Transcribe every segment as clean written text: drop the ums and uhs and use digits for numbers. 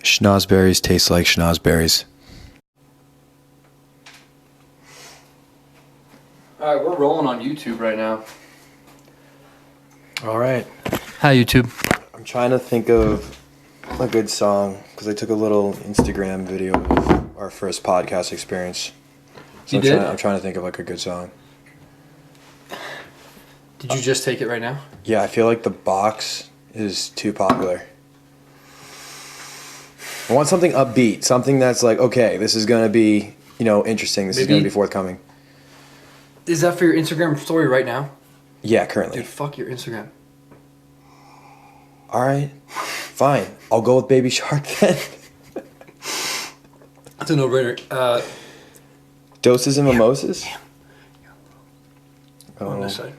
Schnozberries taste like schnozberries. All right, we're rolling on YouTube right now. All right. Hi, YouTube. I'm trying to think of a good song because I took a little Instagram video of our first podcast experience. So I'm trying to think of like a good song. Did you just take it right now? Yeah, I feel like The Box is too popular. I want something upbeat, something that's like, okay, this is going to be, interesting. This is going to be forthcoming. Is that for your Instagram story right now? Yeah, currently. Dude, fuck your Instagram. All right, fine. I'll go with Baby Shark then. That's a no-brainer. Doses and mimosas? On this side.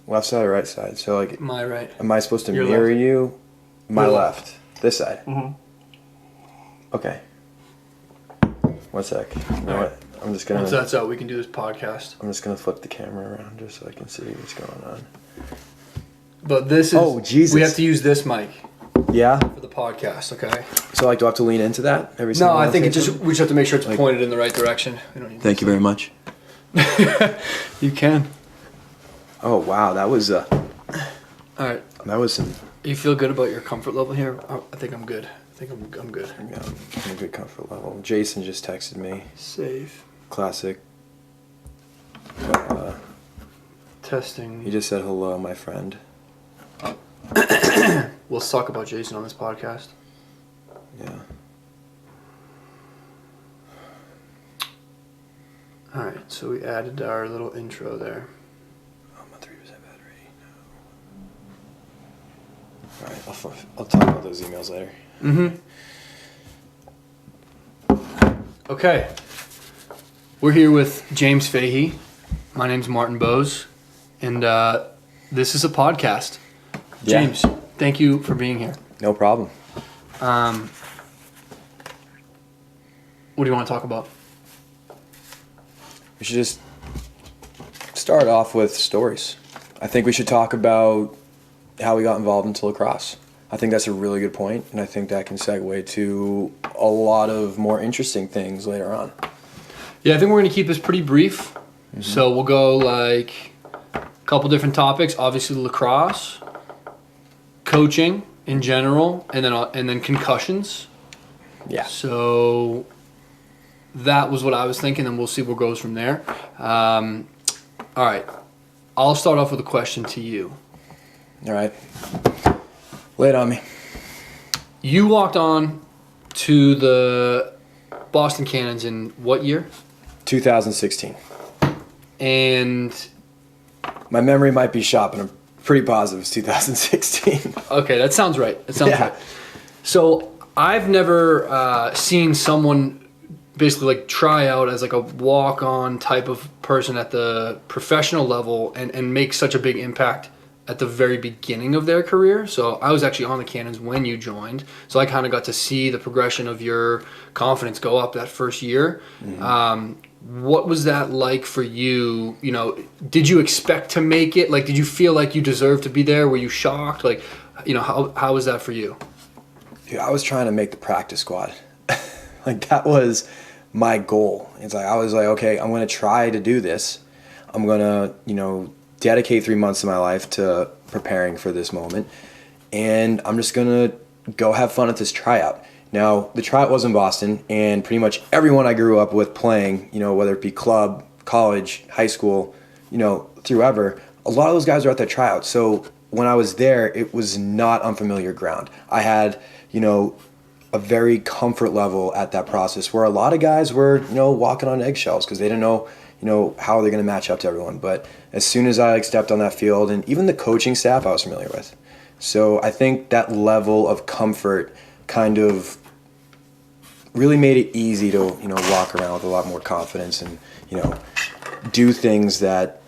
Left side or right side? So like, My right. am I supposed to Your mirror left. you? My Your left. This side. Mm-hmm. Okay. 1 sec. You know what? I'm just gonna. Once that's out, we can do this podcast. I'm just gonna flip the camera around just so I can see what's going on. But this is. Oh, Jesus. We have to use this mic Yeah. for the podcast, okay? So like, do I have to lean into that every single? No, I time think I it say just something? we just have to make sure it's Like- pointed in the right direction. We don't need Thank you very much. You can. Oh wow, that was All right. some. You feel good about your comfort level here? I think I'm good. I think I'm good. Yeah, I'm a good comfort level. Jason just texted me. Safe. Classic. Testing. He just said hello, my friend. We'll talk about Jason on this podcast. Yeah. All right, so we added our little intro there. I'm on 3% battery. All right, I'll talk about those emails later. Mm-hmm. Okay. We're here with James Fahey. My name's Martin Bose, and this is a podcast. Yeah. James, thank you for being here. No problem. What do you want to talk about? We should just start off with stories. I think we should talk about how we got involved into lacrosse. I think that's a really good point, and I think that can segue to a lot of more interesting things later on. Yeah, I think we're going to keep this pretty brief. Mm-hmm. So we'll go like a couple different topics. Obviously lacrosse, coaching in general, and then concussions. Yeah. So that was what I was thinking, and we'll see what goes from there. All right. I'll start off with a question to you. All right. Lay it on me. You walked on to the Boston Cannons in what year? 2016. And My memory might be shot, but I'm pretty positive it's 2016. okay, that sounds right. Right. So I've never seen someone basically like try out as like a walk-on type of person at the professional level and make such a big impact at the very beginning of their career. So I was actually on the Cannons when you joined. So I kind of got to see the progression of your confidence go up that first year. Mm-hmm. What was that like for you? You know, did you expect to make it? Like, did you feel like you deserved to be there? Were you shocked? Like, how was that for you? Dude, I was trying to make the practice squad. Like, that was my goal. It's like, I was like, okay, I'm going to try to do this. I'm going to, dedicate 3 months of my life to preparing for this moment. And I'm just going to go have fun at this tryout. Now, the tryout was in Boston, and pretty much everyone I grew up with playing, whether it be club, college, high school, through ever, a lot of those guys were at that tryout. So when I was there, it was not unfamiliar ground. I had, a very comfort level at that process where a lot of guys were, walking on eggshells because they didn't know, how they're going to match up to everyone. But as soon as I stepped on that field, and even the coaching staff I was familiar with. So I think that level of comfort kind of really made it easy to, walk around with a lot more confidence and, do things that,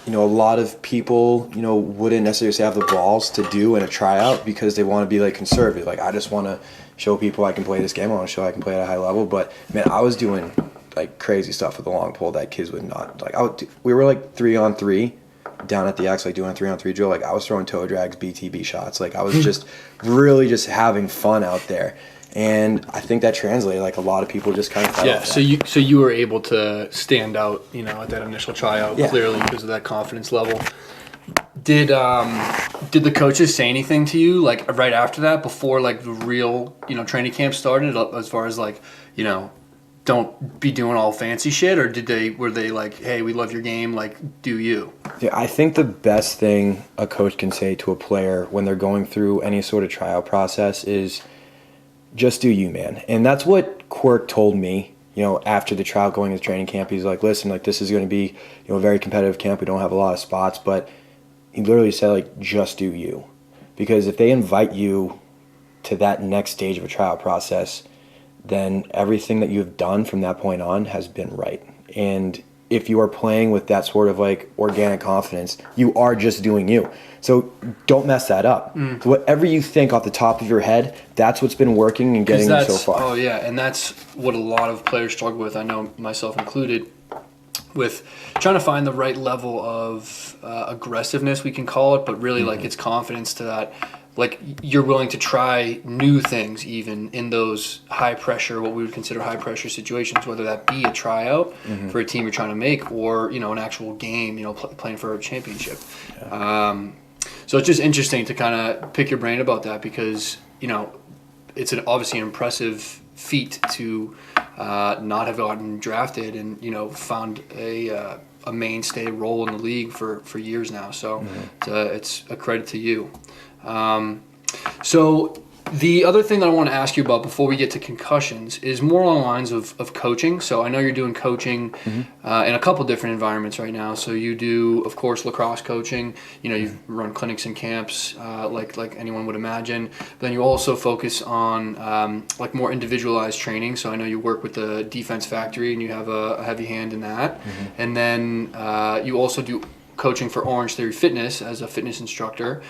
a lot of people, wouldn't necessarily have the balls to do in a tryout because they want to be like conservative. Like, I just want to show people I can play this game. I want to show I can play at a high level. But man, I was doing like crazy stuff with the long pole that kids would not. Like, we were like 3-on-3 down at the X, like doing a 3-on-3 drill. Like, I was throwing toe drags, BTB shots. Like, I was just really just having fun out there. And I think that translated. Like a lot of people just kind of fell off that. So you were able to stand out, at that initial tryout clearly because of that confidence level. Did the coaches say anything to you like right after that, before like the real training camp started, as far as like don't be doing all fancy shit, or were they like, hey, we love your game, like do you? Yeah, I think the best thing a coach can say to a player when they're going through any sort of tryout process is just do you, man. And that's what Quirk told me, after the trial going into training camp. He's like, listen, like this is going to be, a very competitive camp. We don't have a lot of spots, but he literally said, like, just do you. Because if they invite you to that next stage of a trial process, then everything that you've done from that point on has been right. And if you are playing with that sort of like organic confidence, you are just doing you. So don't mess that up. So whatever you think off the top of your head, that's what's been working and getting you so far. Oh yeah, and that's what a lot of players struggle with. I know myself included, with trying to find the right level of aggressiveness, we can call it, but really like it's confidence to that. Like you're willing to try new things even in those high pressure, what we would consider high pressure situations, whether that be a tryout for a team you're trying to make, or an actual game, playing for a championship. So it's just interesting to kind of pick your brain about that, because it's obviously an impressive feat to not have gotten drafted and found a mainstay role in the league for years now. So it's a credit to you. So the other thing that I want to ask you about before we get to concussions is more along the lines of coaching. So I know you're doing coaching in a couple different environments right now. So you do, of course, lacrosse coaching. You run clinics and camps like anyone would imagine. But then you also focus on like more individualized training. So I know you work with the Defense Factory and you have a heavy hand in that. And then you also do coaching for Orange Theory Fitness as a fitness instructor.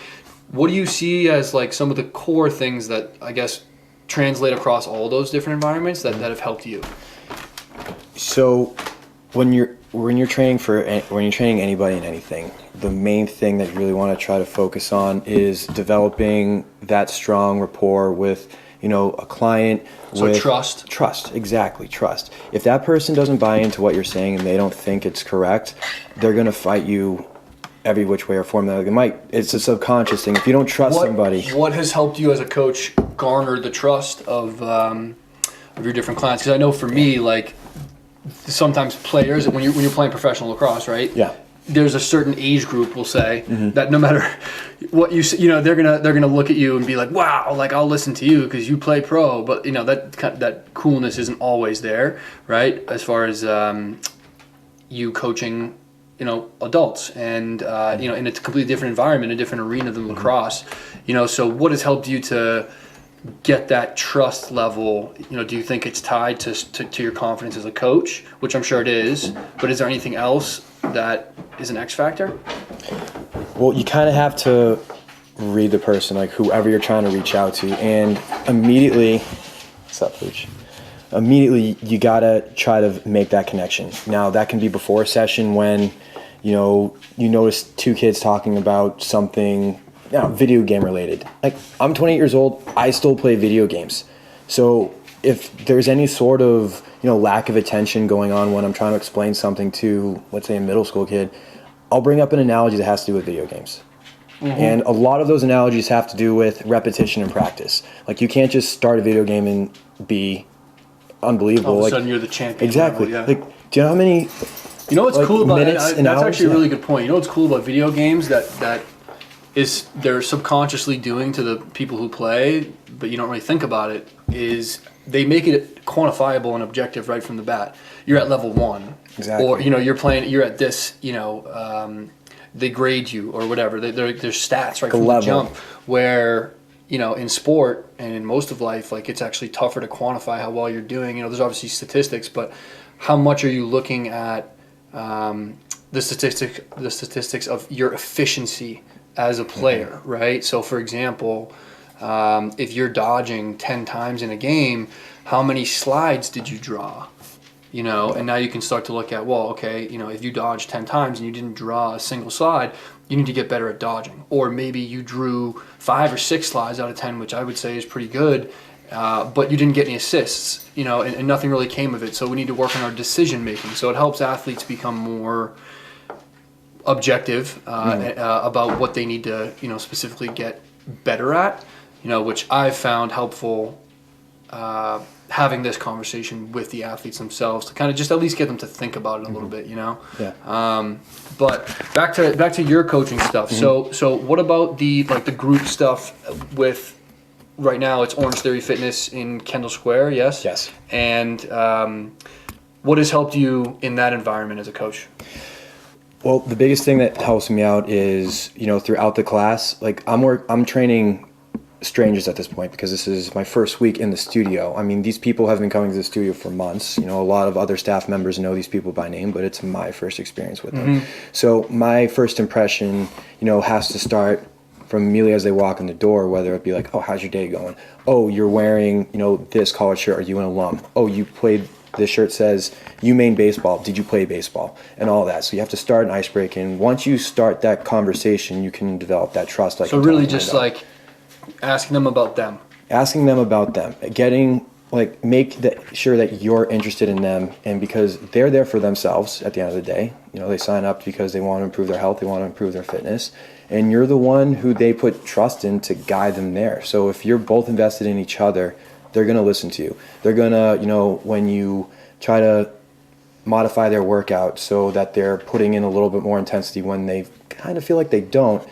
What do you see as like some of the core things that I guess translate across all those different environments that have helped you? So when you're training anybody in anything, the main thing that you really want to try to focus on is developing that strong rapport with a client. So with trust, exactly, trust. If that person doesn't buy into what you're saying and they don't think it's correct, they're going to fight you every which way or form. It's a subconscious thing. If you don't trust somebody. What has helped you as a coach garner the trust of your different clients? Because I know for me, like sometimes players, when you're playing professional lacrosse, right? Yeah. There's a certain age group, we'll say, that no matter what you they're gonna look at you and be like, wow, like I'll listen to you because you play pro. But that coolness isn't always there, right? As far as you coaching adults and in a completely different environment, a different arena than lacrosse. So what has helped you to get that trust level? Do you think it's tied to your confidence as a coach, which I'm sure it is, but is there anything else that is an X factor? Well, you kind of have to read the person, like whoever you're trying to reach out to, and immediately, what's up, Pooch? Immediately you gotta try to make that connection. Now that can be before a session when you notice two kids talking about something video game related. Like I'm 28 years old, I still play video games. So if there's any sort of lack of attention going on when I'm trying to explain something to, let's say, a middle school kid, I'll bring up an analogy that has to do with video games. And a lot of those analogies have to do with repetition and practice. Like you can't just start a video game and be unbelievable. All of a sudden you're the champion. Exactly. Yeah. Like, do you know how many what's cool about it? That's hours? actually a really good point. What's cool about video games that is they're subconsciously doing to the people who play, but you don't really think about it, is they make it quantifiable and objective right from the bat. You're at level 1. Exactly. Or you're at this, they grade you or whatever. There's stats right from the jump, where in sport and in most of life, like it's actually tougher to quantify how well you're doing. There's obviously statistics, but how much are you looking at the statistics of your efficiency as a player, right? So for example, if you're dodging 10 times in a game, how many slides did you draw? And now you can start to look at, well, okay, if you dodged 10 times and you didn't draw a single slide, you need to get better at dodging. Or maybe you drew 5 or 6 slides out of 10, which I would say is pretty good, but you didn't get any assists, and nothing really came of it. So we need to work on our decision making. So it helps athletes become more objective about what they need to, specifically get better at, which I've found helpful having this conversation with the athletes themselves to kind of just at least get them to think about it a little bit, Yeah. But back to your coaching stuff. So what about the group stuff with right now? It's Orange Theory Fitness in Kendall Square, yes? Yes. And what has helped you in that environment as a coach? Well, the biggest thing that helps me out is, throughout the class, like I'm training strangers at this point because this is my first week in the studio. I mean, these people have been coming to the studio for months. A lot of other staff members know these people by name, but it's my first experience with them. So my first impression, has to start from immediately as they walk in the door, whether it be like, oh, how's your day going? Oh, you're wearing, this collared shirt. Are you an alum? Oh, you played, this shirt says you main baseball. Did you play baseball? And all that. So you have to start an icebreaker. And once you start that conversation, you can develop that trust. So really just like asking them about them. Asking them about them. Getting, make sure that you're interested in them. And because they're there for themselves at the end of the day. They sign up because they want to improve their health. They want to improve their fitness. And you're the one who they put trust in to guide them there. So if you're both invested in each other, they're going to listen to you. They're going to, when you try to modify their workout so that they're putting in a little bit more intensity when they kind of feel like they don't,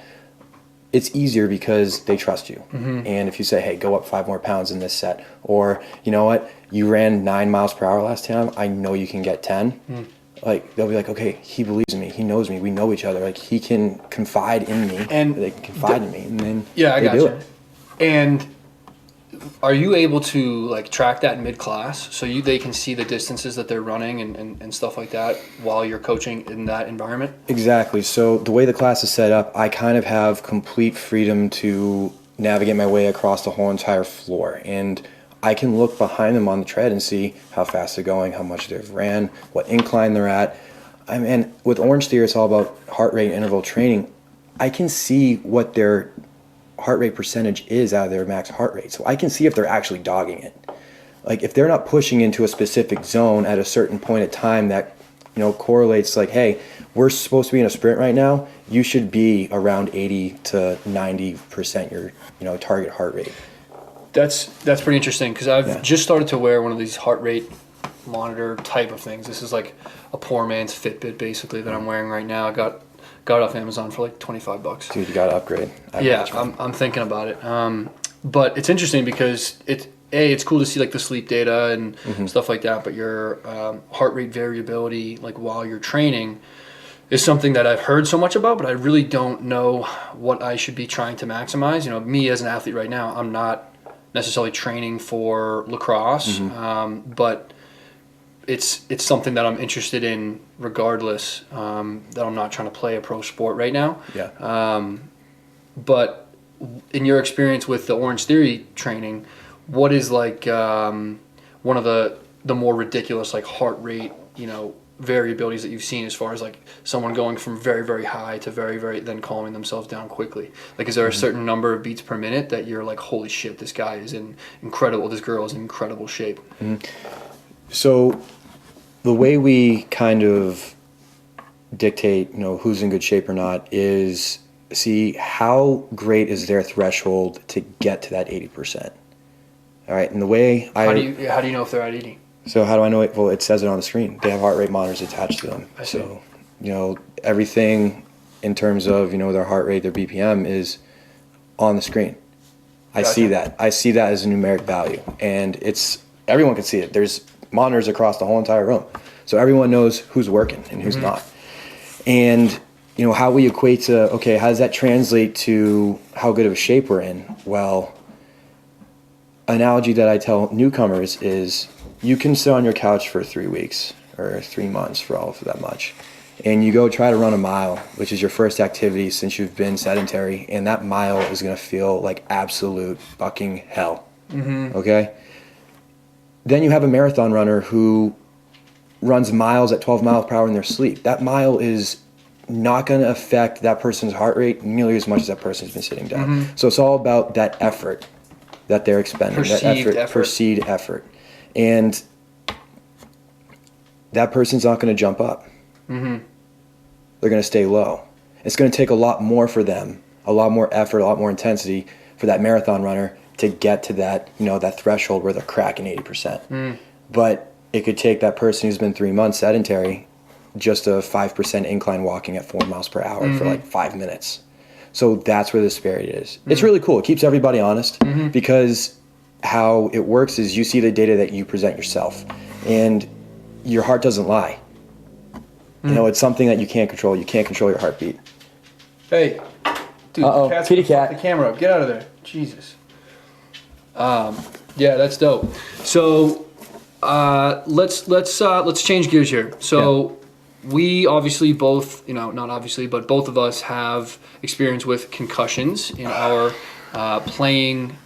it's easier because they trust you. And if you say, hey, go up 5 more pounds in this set, or you know what, you ran 9 miles per hour last time, I know you can get 10. They'll be like, okay, he believes in me, he knows me, we know each other, he can confide in me, and they can confide in me, and then I got do you. it. And are you able to track that mid-class so they can see the distances that they're running and stuff like that while you're coaching in that environment? Exactly. So the way the class is set up, I kind of have complete freedom to navigate my way across the whole entire floor. And I can look behind them on the tread and see how fast they're going, how much they've ran, what incline they're at. And with Orange Theory, it's all about heart rate interval training. I can see what their heart rate percentage is out of their max heart rate. So I can see if they're actually dogging it. If they're not pushing into a specific zone at a certain point of time that, correlates hey, we're supposed to be in a sprint right now, you should be around 80 to 90% your, target heart rate. That's pretty interesting because I've just started to wear one of these heart rate monitor type of things. This is like a poor man's Fitbit basically that I'm wearing right now. I got it off Amazon for $25. Dude, you gotta upgrade. I'm thinking about it. But it's interesting because it's cool to see the sleep data and stuff like that. But your heart rate variability, while you're training, is something that I've heard so much about, but I really don't know what I should be trying to maximize. Me as an athlete right now, I'm not necessarily training for lacrosse, but it's something that I'm interested in regardless, that I'm not trying to play a pro sport right now. But in your experience with the Orange Theory training, what is one of the more ridiculous heart rate, variabilities that you've seen as far as someone going from very, very high to very, very, then calming themselves down quickly? Is there a certain number of beats per minute that you're holy shit, this guy is this girl is in incredible shape? So the way we kind of dictate, who's in good shape or not is see how great is their threshold to get to that 80%. All right, and the way how do you know if they're at 80? So how do I know it? Well, it says it on the screen. They have heart rate monitors attached to them. I see. So, everything in terms of, their heart rate, their BPM is on the screen. I see that. I see that as a numeric value. And everyone can see it. There's monitors across the whole entire room. So everyone knows who's working and who's not. And, how we equate to, okay, how does that translate to how good of a shape we're in? Well, analogy that I tell newcomers is you can sit on your couch for 3 weeks or 3 months for all of that much, and you go try to run a mile, which is your first activity since you've been sedentary, and that mile is going to feel like absolute fucking hell. Okay? Then you have a marathon runner who runs miles at 12 miles per hour in their sleep. That mile is not going to affect that person's heart rate nearly as much as that person's been sitting down. So it's all about that effort that they're expending, perceived effort. And that person's not going to jump up. Mm-hmm. They're going to stay low. It's going to take a lot more for them, a lot more effort, a lot more intensity for that marathon runner to get to that, that threshold where they're cracking 80%. Mm. But it could take that person who's been 3 months sedentary just a 5% incline walking at 4 miles per hour for like 5 minutes. So that's where the disparity is. Mm-hmm. It's really cool. It keeps everybody honest because how it works is you see the data that you present yourself, and your heart doesn't lie. It's something that you can't control. You can't control your heartbeat. Hey, dude, kitty cat. The camera up. Get out of there. Jesus. Yeah, that's dope. So, let's change gears here. So, we obviously both, not obviously, but both of us have experience with concussions in our playing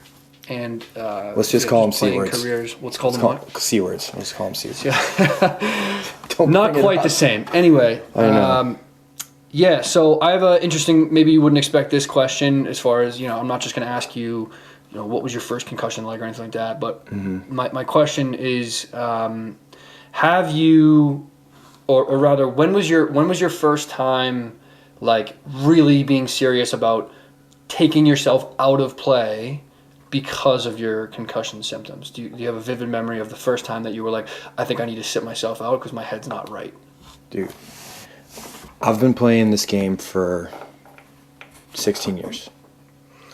and let's just call them C words. Careers. Let's call them C words. Let's call them C words. Yeah. Not quite the same. Anyway, yeah. So I have a interesting. Maybe you wouldn't expect this question. As far as I'm not just going to ask you, what was your first concussion like or anything like that. But my question is, have you, or rather, when was your first time, like really being serious about taking yourself out of play because of your concussion symptoms? Do you have a vivid memory of the first time that you were like, I think I need to sit myself out because my head's not right? Dude, I've been playing this game for 16 years.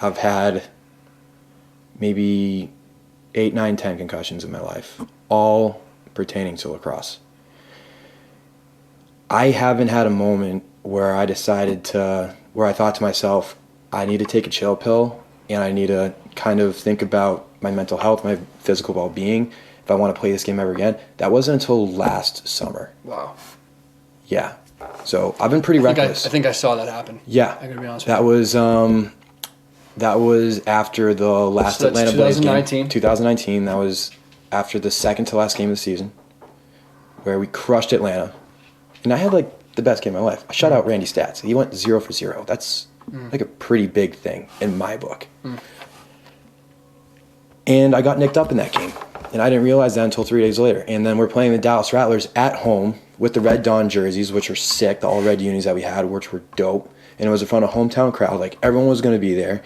I've had maybe 8, 9, 10 concussions in my life, all pertaining to lacrosse. I haven't had a moment where I where I thought to myself, I need to take a chill pill and I need to kind of think about my mental health, my physical well-being, if I want to play this game ever again. That wasn't until last summer. Wow. Yeah. So I've been pretty reckless. I think I saw that happen. Yeah. I gotta be honest with you. That was after the last Atlanta Blaze game. 2019. That was after the second to last game of the season, where we crushed Atlanta. And I had like the best game of my life. I shut out Randy Stats. He went 0 for 0. That's like a pretty big thing in my book. And I got nicked up in that game. And I didn't realize that until 3 days later. And then we're playing the Dallas Rattlers at home with the Red Dawn jerseys, which are sick, the all-red unis that we had, which were dope. And it was in front of a hometown crowd. Like, everyone was going to be there.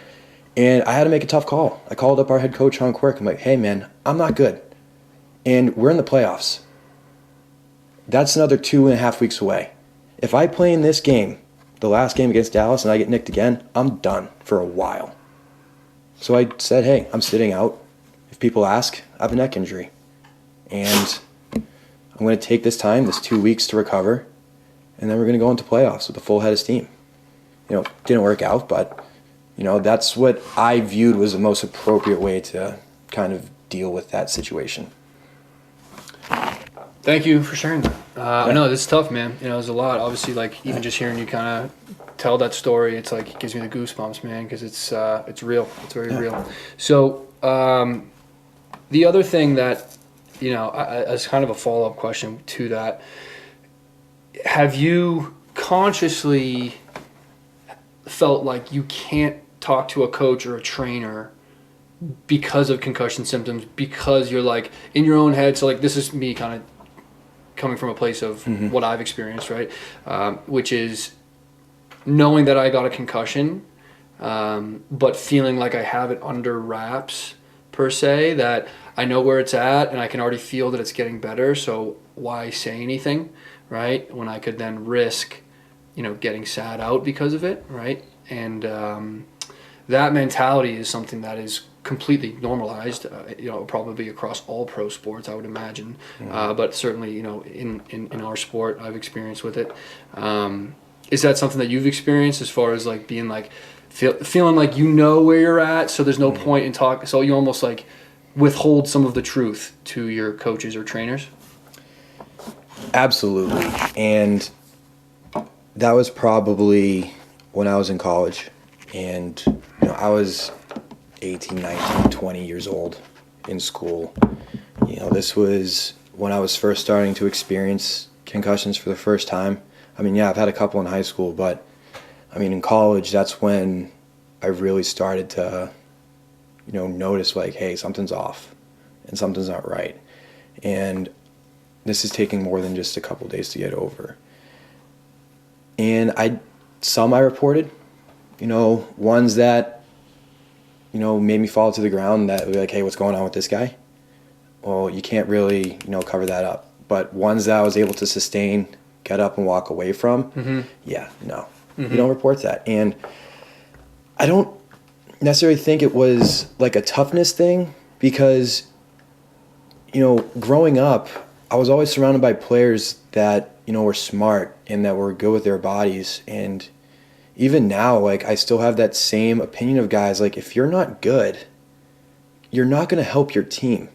And I had to make a tough call. I called up our head coach, Sean Quirk. I'm like, hey, man, I'm not good. And we're in the playoffs. That's another 2.5 weeks away. If I play in this game, the last game against Dallas, and I get nicked again, I'm done for a while. So I said, hey, I'm sitting out. If people ask, I have a neck injury. And I'm going to take this time, this 2 weeks to recover, and then we're going to go into playoffs with a full head of steam. Didn't work out, but, that's what I viewed was the most appropriate way to kind of deal with that situation. Thank you for sharing that. I know this is tough, man. There's a lot. Obviously, like even just hearing you kind of tell that story, it's like it gives me the goosebumps, man, because it's real. It's very real. So the other thing that as kind of a follow-up question to that, have you consciously felt like you can't talk to a coach or a trainer because of concussion symptoms, because you're like in your own head? So like this is me kind of coming from a place of what I've experienced, right? Which is knowing that I got a concussion, but feeling like I have it under wraps per se, that I know where it's at and I can already feel that it's getting better. So why say anything, right? When I could then risk, getting sat out because of it, right? And that mentality is something that is completely normalized, probably across all pro sports, I would imagine. But certainly, in our sport, I've experienced with it. Is that something that you've experienced as far as like being like, feeling like where you're at, so there's no point in talk, so you almost like withhold some of the truth to your coaches or trainers? Absolutely. And that was probably when I was in college, and I was 18, 19, 20 years old in school. This was when I was first starting to experience concussions for the first time. I've had a couple in high school, but in college, that's when I really started to notice like, hey, something's off and something's not right. And this is taking more than just a couple days to get over. And some I reported, ones that, made me fall to the ground that would be like, hey, what's going on with this guy? Well, you can't really, cover that up. But ones that I was able to sustain, get up and walk away from, yeah, no. You don't report that. And I don't necessarily think it was like a toughness thing because, growing up, I was always surrounded by players that, were smart and that were good with their bodies. And even now, like, I still have that same opinion of guys. Like, if you're not good, you're not going to help your team.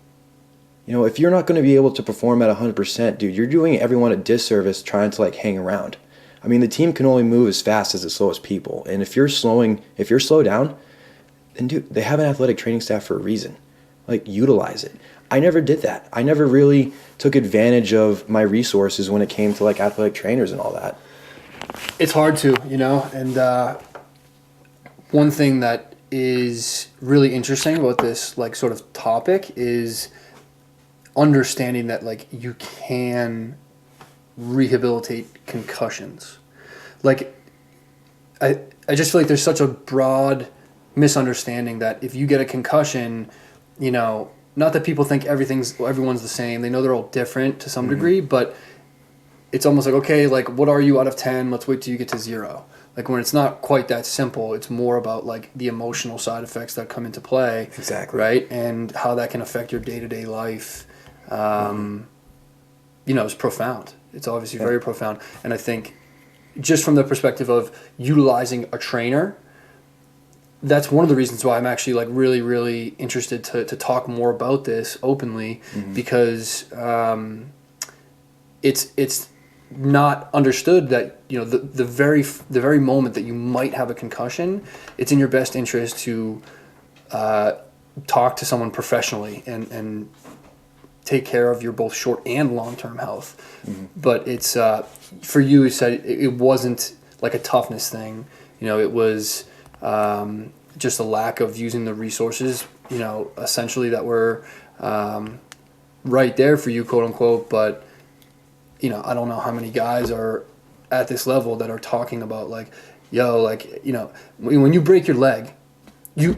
If you're not going to be able to perform at 100%, dude, you're doing everyone a disservice trying to, like, hang around. I mean, the team can only move as fast as the slowest people. And if you're slow down, then, dude, they have an athletic training staff for a reason. Like, utilize it. I never did that. I never really took advantage of my resources when it came to, like, athletic trainers and all that. It's hard to, and one thing that is really interesting about this, like, sort of topic is understanding that, like, you can rehabilitate concussions. Like, I just feel like there's such a broad misunderstanding that if you get a concussion, not that people think everyone's the same. They know they're all different to some degree, but it's almost like, okay, like, what are you out of 10? Let's wait till you get to 0. Like, when it's not quite that simple, it's more about, like, the emotional side effects that come into play. Exactly. Right? And how that can affect your day-to-day life. It's profound. It's obviously very profound. And I think just from the perspective of utilizing a trainer, that's one of the reasons why I'm actually, like, really, really interested to talk more about this openly, because it's not understood that the very moment that you might have a concussion, it's in your best interest to talk to someone professionally and take care of your both short and long-term health. But it's for you, you said it wasn't like a toughness thing. It was just a lack of using the resources, essentially that were right there for you, quote unquote. But I don't know how many guys are at this level that are talking about, like, when you break your leg, you're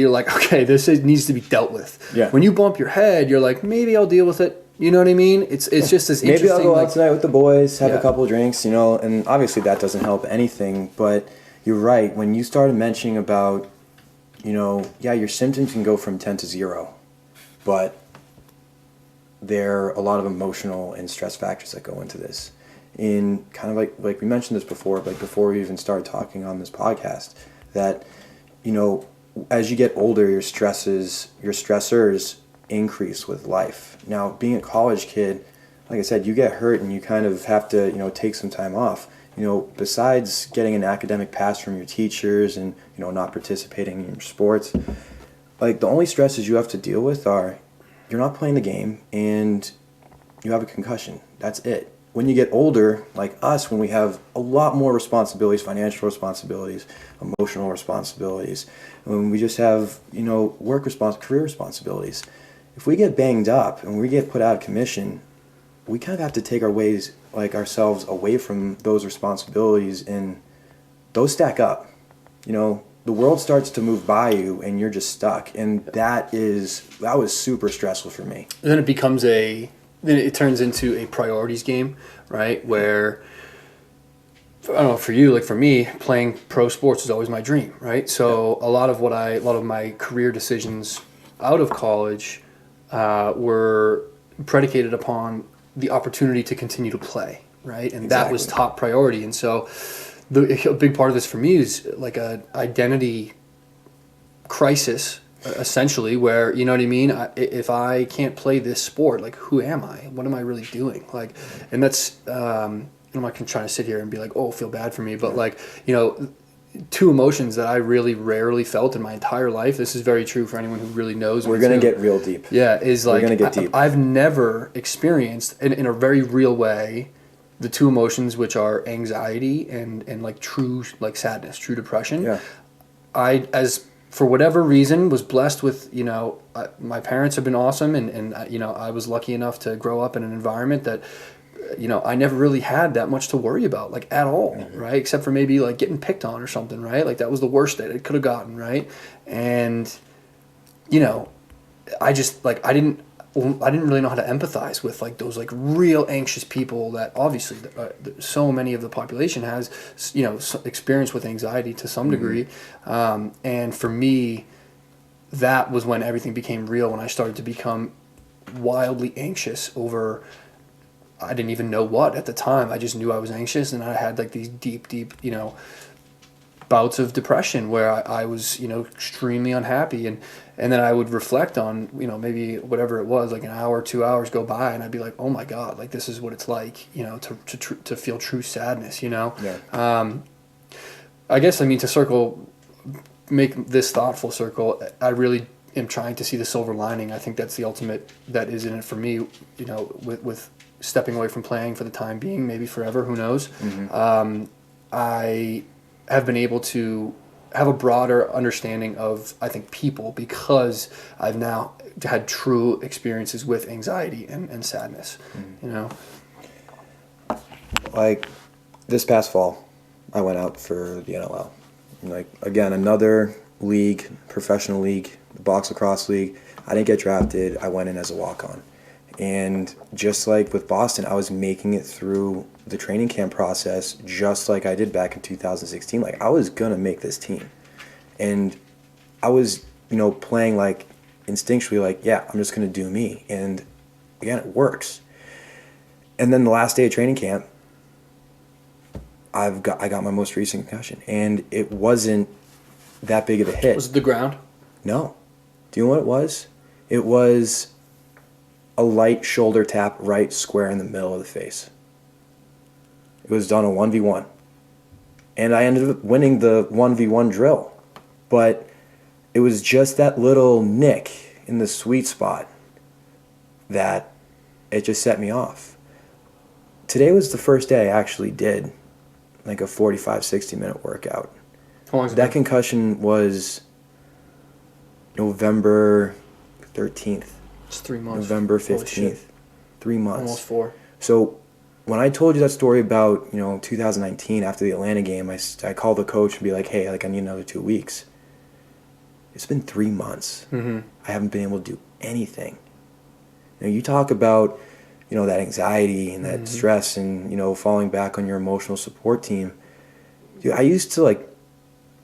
like, okay, needs to be dealt with. Yeah. When you bump your head, you're like, maybe I'll deal with it. You know what I mean? It's just this interesting. Maybe I'll go out tonight with the boys, have a couple of drinks, and obviously that doesn't help anything. But you're right. When you started mentioning about, your symptoms can go from 10 to 0, but there are a lot of emotional and stress factors that go into this. In kind of like we mentioned this before, like before we even started talking on this podcast, that, as you get older, your stressors increase with life. Now, being a college kid, like I said, you get hurt and you kind of have to, take some time off. Besides getting an academic pass from your teachers and, not participating in your sports, like, the only stresses you have to deal with are you're not playing the game and you have a concussion. That's it. When you get older, like us, when we have a lot more responsibilities, financial responsibilities, emotional responsibilities, when we just have, career responsibilities, if we get banged up and we get put out of commission, we kind of have to take ourselves away from those responsibilities, and those stack up. The world starts to move by you and you're just stuck, and that was super stressful for me. And then it turns into a priorities game, right? Where, I don't know, for you, like for me, playing pro sports is always my dream, right? So a lot of my career decisions out of college were predicated upon the opportunity to continue to play, right? And that was top priority. And so a big part of this for me is like a identity crisis, essentially, where, you know what I mean? If I can't play this sport, like, who am I? What am I really doing? Like, and that's, I'm not trying to sit here and be like, oh, feel bad for me, but like, two emotions that I really rarely felt in my entire life. This is very true for anyone who really knows. We're going to get real deep. Yeah. Is like, we're going to get deep. I've never experienced in a very real way the two emotions, which are anxiety and like true, like sadness, true depression. Yeah. As for whatever reason, was blessed with, my parents have been awesome, and I was lucky enough to grow up in an environment that, I never really had that much to worry about, like, at all, right? Except for maybe, like, getting picked on or something, right? Like, that was the worst that it could have gotten, right? And, I just, like, I didn't really know how to empathize with, like, those, like, real anxious people that obviously so many of the population has, experience with anxiety to some degree. And for me, that was when everything became real, when I started to become wildly anxious over, I didn't even know what at the time. I just knew I was anxious, and I had, like, these deep, bouts of depression where I was, extremely unhappy, and then I would reflect on, maybe whatever it was, like an hour, 2 hours go by, and I'd be like, oh my God, like, this is what it's like, to feel true sadness, Yeah. I guess, I mean, make this thoughtful circle, I really am trying to see the silver lining. I think that's the ultimate that is in it for me, with stepping away from playing for the time being, maybe forever, who knows. I have been able to have a broader understanding of, I think, people, because I've now had true experiences with anxiety and sadness, Like, this past fall, I went out for the NLL. Like, again, another league, professional league, the box lacrosse league. I didn't get drafted. I went in as a walk-on. And just like with Boston, I was making it through the training camp process just like I did back in 2016. Like, I was going to make this team. And I was, playing, like, instinctually, like, yeah, I'm just going to do me. And again, it works. And then the last day of training camp, I got my most recent concussion. And it wasn't that big of a hit. Was it the ground? No. Do you know what it was? It was a light shoulder tap right square in the middle of the face. It was done a 1v1. And I ended up winning the 1v1 drill. But it was just that little nick in the sweet spot that it just set me off. Today was the first day I actually did like a 45, 60-minute workout. How long has it That been? concussion was November 13th. It's 3 months. November Holy shit. 15th. 3 months. Almost 4. So when I told you that story about, 2019 after the Atlanta game, I called the coach and be like, hey, like, I need another 2 weeks. It's been 3 months. I haven't been able to do anything. You talk about, that anxiety and that stress and, falling back on your emotional support team. Dude, I used to, like,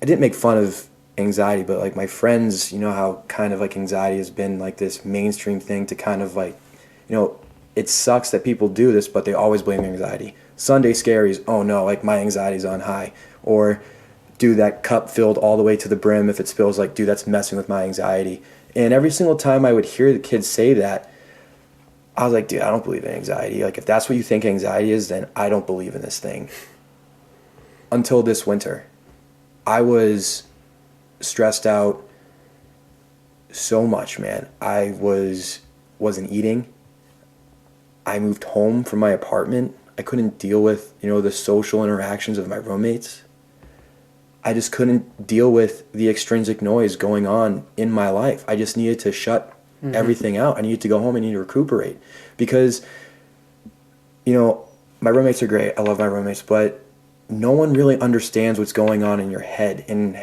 I didn't make fun of anxiety, but, like, my friends, how kind of, like, anxiety has been, like, this mainstream thing to kind of, like, it sucks that people do this, but they always blame anxiety. Sunday scaries, oh no, like, my anxiety's on high. Or, dude, that cup filled all the way to the brim, if it spills, like, dude, that's messing with my anxiety. And every single time I would hear the kids say that, I was like, dude, I don't believe in anxiety. Like, if that's what you think anxiety is, then I don't believe in this thing. Until this winter. I was stressed out so much, man. I wasn't eating. I moved home from my apartment. I couldn't deal with, the social interactions of my roommates. I just couldn't deal with the extrinsic noise going on in my life. I just needed to shut everything out. I needed to go home. I needed to recuperate. Because, my roommates are great. I love my roommates. But no one really understands what's going on in your head. And,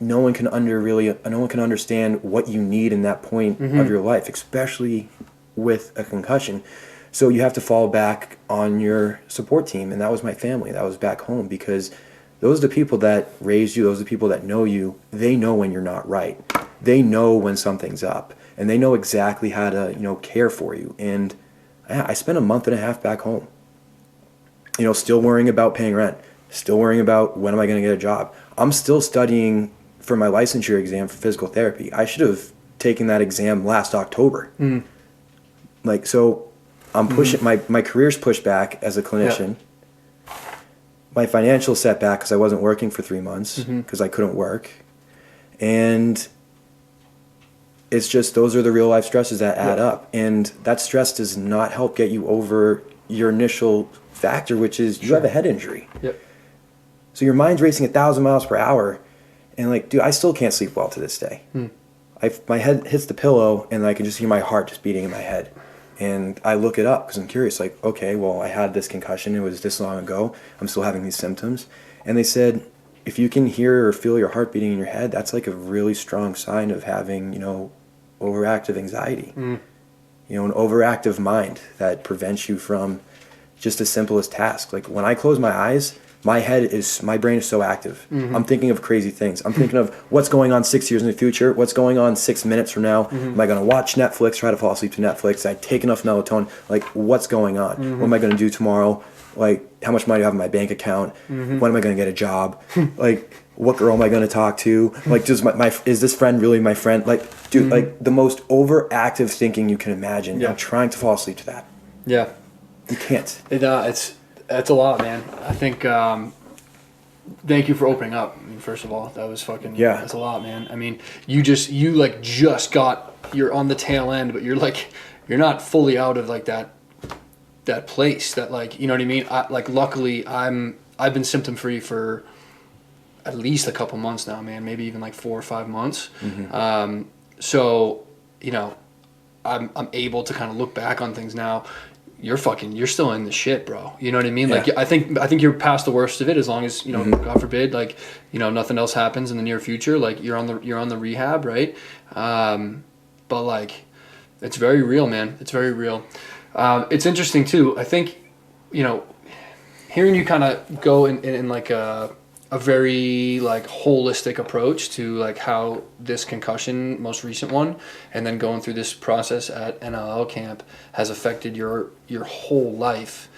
no one can understand what you need in that point of your life, especially with a concussion. So you have to fall back on your support team, and that was my family. That was back home, because those are the people that raised you. Those are the people that know you. They know when you're not right. They know when something's up, and they know exactly how to, care for you. And I spent a month and a half back home, still worrying about paying rent, still worrying about when am I going to get a job. I'm still studying for my licensure exam for physical therapy. I should have taken that exam last October. Like, so I'm pushing, my career's pushed back as a clinician. Yeah. My financial setback because I wasn't working for 3 months because I couldn't work. And it's just, those are the real life stresses that add up. And that stress does not help get you over your initial factor, which is you have a head injury. Yep. So your mind's racing 1,000 miles per hour. And like, dude, I still can't sleep well to this day. My head hits the pillow and I can just hear my heart just beating in my head. And I look it up because I'm curious, like, okay, well, I had this concussion. It was this long ago. I'm still having these symptoms. And they said, if you can hear or feel your heart beating in your head, that's like a really strong sign of having, overactive anxiety. An overactive mind that prevents you from just the simplest task. Like when I close my eyes, my brain is so active. I'm thinking of crazy things. I'm thinking of what's going on 6 years in the future, what's going on 6 minutes from now. Am I going to watch Netflix, try to fall asleep to Netflix? Did I take enough melatonin? Like, what's going on? What am I going to do tomorrow? Like, how much money do I have in my bank account? When am I going to get a job? Like, what girl am I going to talk to? Like, is this friend really my friend? Like, dude, like the most overactive thinking you can imagine. Yeah. I'm trying to fall asleep to that. Yeah. You can't. That's a lot, man. I think, thank you for opening up. I mean, first of all, that was fucking, that's a lot, man. I mean, you're on the tail end, but you're not fully out of like that place that, like, you know what I mean? Luckily I've been symptom free for at least a couple months now, man, maybe even like 4 or 5 months. So, I'm able to kind of look back on things now. You're still in the shit, bro. You know what I mean? Yeah. Like, I think you're past the worst of it, as long as, God forbid, like, nothing else happens in the near future. Like, you're on the rehab, right? But like, it's very real, man. It's very real. It's interesting too. I think, hearing you kind of go in like a very like holistic approach to like how this concussion, most recent one, and then going through this process at NLL camp has affected your whole life,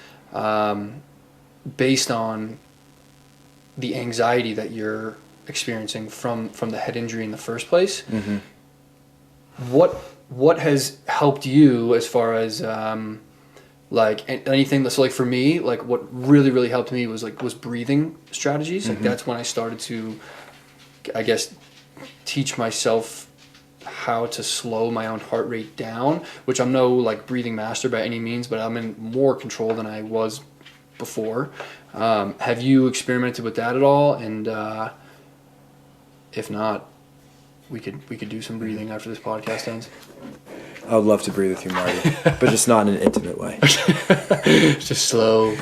based on the anxiety that you're experiencing from the head injury in the first place. What has helped you as far as like anything? So like for me, like what really helped me was breathing strategies. Like that's when I started to, I guess, teach myself how to slow my own heart rate down, which I'm no like breathing master by any means, but I'm in more control than I was before. Have you experimented with that at all? And if not, we could do some breathing after this podcast ends. I would love to breathe with you, Marty, but just not in an intimate way. Just slow.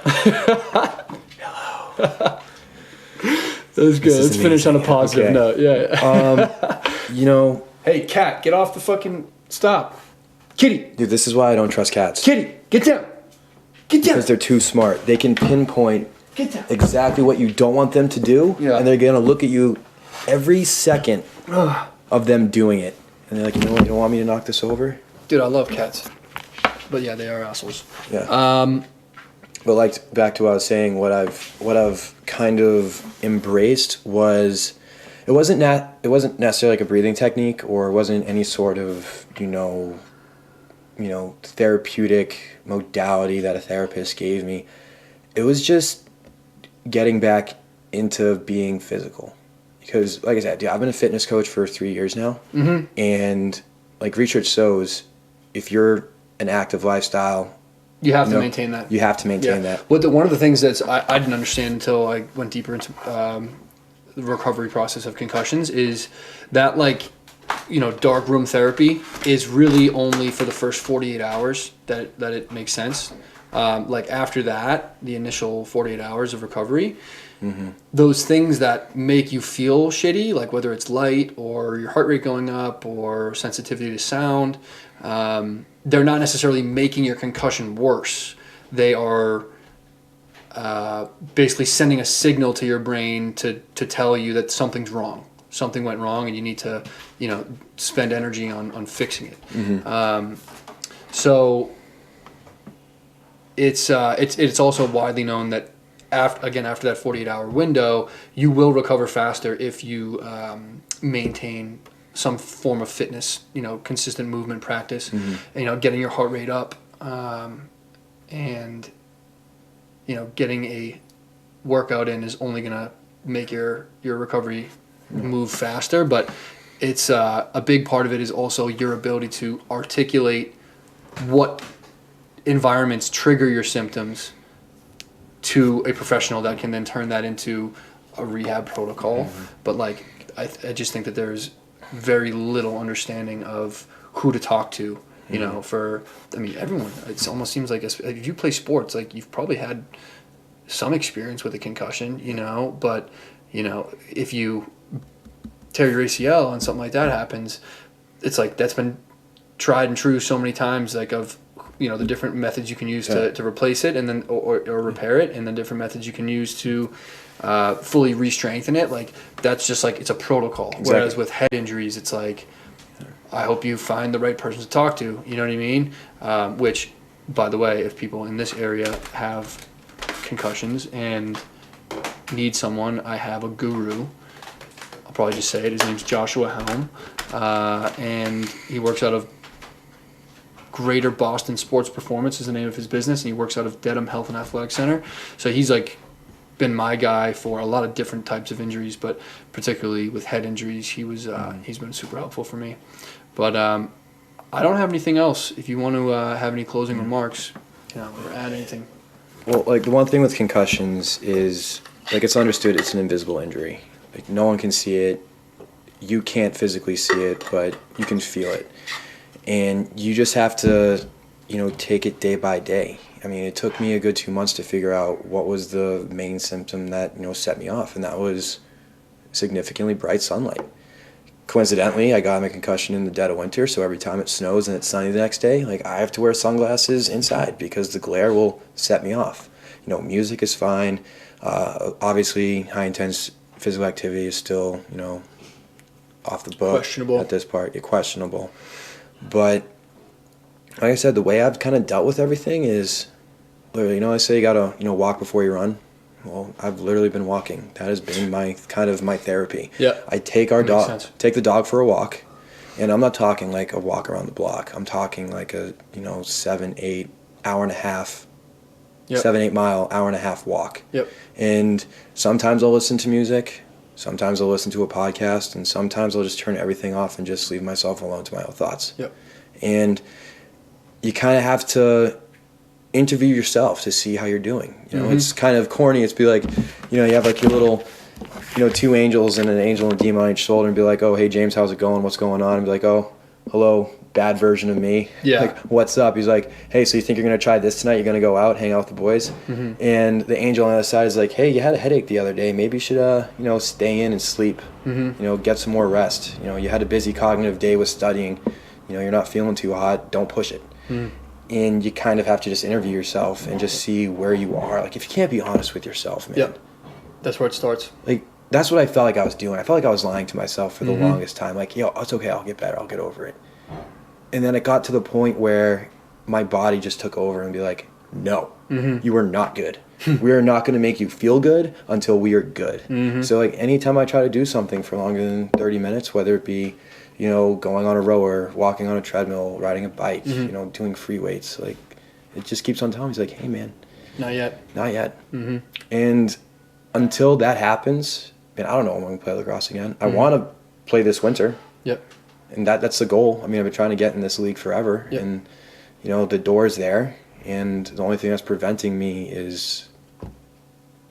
Hello. That was good. Let's finish on a positive note. Yeah. Hey, cat, get off the fucking... Stop. Kitty. Dude, this is why I don't trust cats. Kitty, get down. Get down. Because they're too smart. They can pinpoint exactly what you don't want them to do, and they're going to look at you every second of them doing it. And they're like, you don't want me to knock this over? Dude, I love cats. But yeah, they are assholes. Yeah. But like back to what I was saying, what I've kind of embraced was it wasn't necessarily like a breathing technique, or it wasn't any sort of, therapeutic modality that a therapist gave me. It was just getting back into being physical. Because, like I said, dude, I've been a fitness coach for 3 years now, and like research shows, if you're an active lifestyle, you have to maintain that. You have to maintain that. Well, one of the things that I didn't understand until I went deeper into the recovery process of concussions is that, like, dark room therapy is really only for the first 48 hours that it makes sense. Like after that, the initial 48 hours of recovery, those things that make you feel shitty, like whether it's light or your heart rate going up or sensitivity to sound, they're not necessarily making your concussion worse. They are basically sending a signal to your brain to tell you that something's wrong. Something went wrong and you need to, spend energy on fixing it. So it's also widely known that after that 48-hour window, you will recover faster if you maintain some form of fitness, consistent movement practice, getting your heart rate up, and getting a workout in is only gonna make your recovery move faster. But it's a big part of it is also your ability to articulate what environments trigger your symptoms to a professional that can then turn that into a rehab protocol, but like I just think that there's very little understanding of who to talk to. You know, everyone. It almost seems like if you play sports, like you've probably had some experience with a concussion. You know, but you know if you tear your ACL and something like that happens, it's like that's been tried and true so many times. Like of the different methods you can use to replace it and then or repair it, and then different methods you can use to fully re-strengthen it. Like that's just like it's a protocol. Exactly. Whereas with head injuries, it's like I hope you find the right person to talk to. You know what I mean? Which, by the way, if people in this area have concussions and need someone, I have a guru. I'll probably just say it. His name's Joshua Helm, and he works out of Greater Boston Sports Performance is the name of his business, and he works out of Dedham Health and Athletic Center. So he's like been my guy for a lot of different types of injuries, but particularly with head injuries, he's been super helpful for me. But I don't have anything else. If you want to have any closing remarks, or add anything. Well, like the one thing with concussions is like it's understood it's an invisible injury. Like no one can see it. You can't physically see it, but you can feel it. And you just have to, take it day by day. I mean, it took me a good 2 months to figure out what was the main symptom that, set me off, and that was significantly bright sunlight. Coincidentally, I got a concussion in the dead of winter, so every time it snows and it's sunny the next day, like I have to wear sunglasses inside because the glare will set me off. Music is fine. Obviously, high-intense physical activity is still, off the book. Questionable. At this part. Questionable. But like I said, the way I've kind of dealt with everything is literally, I say you gotta, walk before you run. Well, I've literally been walking. That has been my therapy. Yeah. I take the dog for a walk, and I'm not talking like a walk around the block. I'm talking like a 7, 8 hour and a half, 7, 8 mile, hour and a half walk. Yep. And sometimes I'll listen to music. Sometimes I'll listen to a podcast, and sometimes I'll just turn everything off and just leave myself alone to my own thoughts. Yep. And you kind of have to interview yourself to see how you're doing. It's kind of corny. It's be like, you have like your little, 2 angels and an angel and a demon on each shoulder and be like, oh, hey, James, how's it going? What's going on? And be like, oh, hello, bad version of me. Yeah. Like, what's up? He's like, hey, so you think you're going to try this tonight? You're going to go out, hang out with the boys? Mm-hmm. And the angel on the other side is like, hey, you had a headache the other day. Maybe you should, stay in and sleep. Mm-hmm. Get some more rest. You had a busy cognitive day with studying. You're not feeling too hot. Don't push it. Mm-hmm. And you kind of have to just interview yourself and just see where you are. Like, if you can't be honest with yourself, man. Yep. That's where it starts. Like, that's what I felt like I was doing. I felt like I was lying to myself for the longest time. Like, it's okay. I'll get better. I'll get over it. And then it got to the point where my body just took over and be like, no, you are not good. We are not going to make you feel good until we are good. Mm-hmm. So, like, anytime I try to do something for longer than 30 minutes, whether it be, going on a rower, walking on a treadmill, riding a bike, doing free weights, like, it just keeps on telling me, he's like, hey, man. Not yet. Mm-hmm. And until that happens, man, I don't know when I'm going to play lacrosse again. I want to play this winter. Yep. And that's the goal. I mean, I've been trying to get in this league forever. Yep. And, the door's there. And the only thing that's preventing me is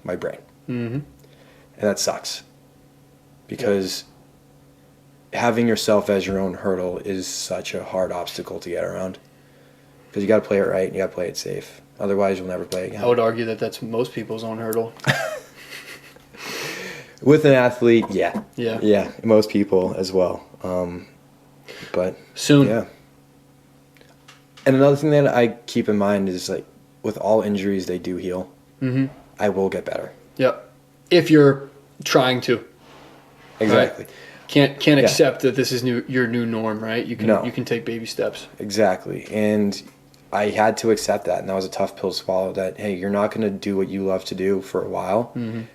my brain. Mm-hmm. And that sucks. Because having yourself as your own hurdle is such a hard obstacle to get around. Because you got to play it right and you got to play it safe. Otherwise, you'll never play again. I would argue that that's most people's own hurdle. With an athlete, yeah. Yeah. Yeah, most people as well. But soon. Yeah. And another thing that I keep in mind is, like, with all injuries, they do heal. Mm-hmm. I will get better. Yep. If you're trying to. Exactly. Right? Can't accept that this is your new norm, right? You can take baby steps. Exactly. And I had to accept that, and that was a tough pill to swallow, that, hey, you're not going to do what you love to do for a while,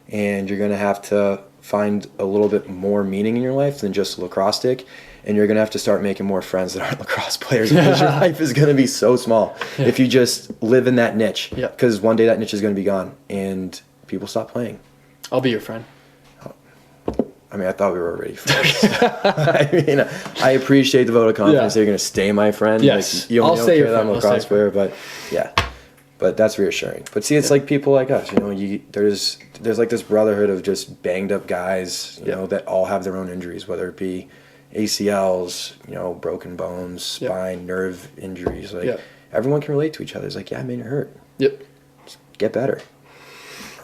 and you're going to have to find a little bit more meaning in your life than just a lacrosse stick, and you're going to have to start making more friends that aren't lacrosse players, because your life is going to be so small if you just live in that niche, because one day that niche is going to be gone, and people stop playing. I'll be your friend. I mean, I thought we were already friends. I mean, I appreciate the vote of confidence that you're going to stay my friend. Yes, like, you I'll don't stay care your that friend. I'm a lacrosse player, but yeah. But that's reassuring. But see, it's like people like us, you know, there's like this brotherhood of just banged up guys, you know, that all have their own injuries, whether it be ACLs, you know, broken bones, spine, nerve injuries. Like everyone can relate to each other. It's like, yeah, I mean, it hurt. Yep. Just get better.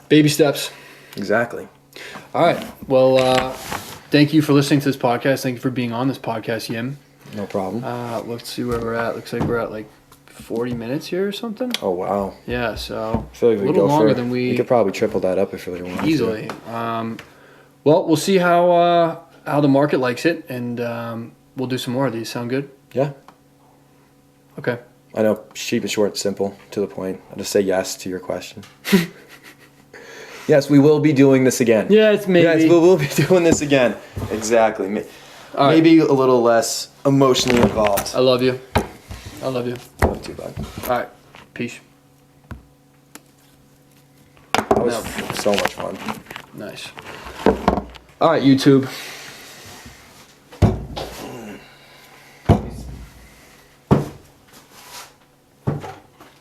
Baby steps. Exactly. All right. Well, thank you for listening to this podcast. Thank you for being on this podcast, Yim. No problem. Let's see where we're at. Looks like we're at like 40 minutes here or something. Oh, wow. Yeah, so I feel like a little longer than we could probably triple that up if we really wanted easily. Well, we'll see how the market likes it, and we'll do some more of these. Sound good? Yeah. Okay. I know, cheap and short, simple, to the point. I'll just say yes to your question. Yes, we will be doing this again. Yes, maybe. Yes, we will be doing this again. Exactly. Maybe a little less emotionally involved. I love you. I love you. Love you too, bud. All right. Peace. That was so much fun. Nice. All right, YouTube.